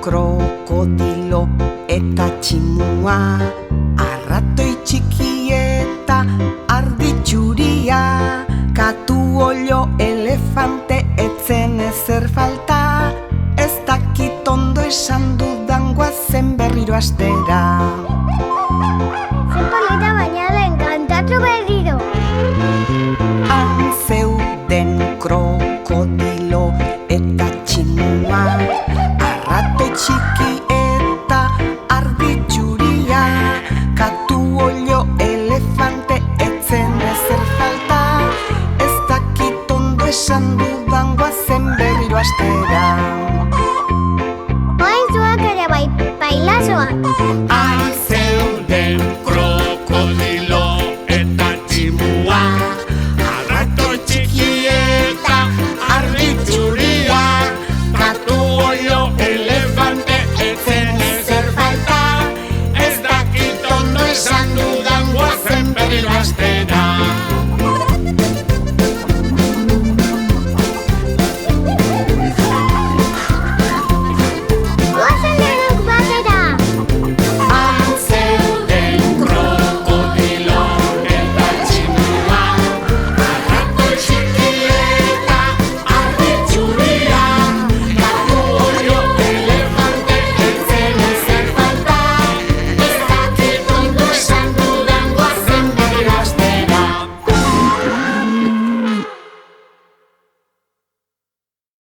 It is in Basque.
krokodilo eta tximua, arratoi txiki eta ardi txuria, katu olio elefante etzen ezer falta, ez dakit ondo esan dudan guazen berriro astera. Zer polita baina lehen kantatu berriro. Han zeuden krokodilo eta tximua, arratoi txiki eta ardi txuria, katu olio elefante etzen ezer falta, ez dakit ondo esan dudan guazen berriro astera. Oain zuak ere bai pailazoak. Han zeuden krokodilo eta tximua, arratoi txiki eta ardi txuria, katu olio elefante etzen ezer falta, ez dakit ondo esan dudan guazen berriro astera.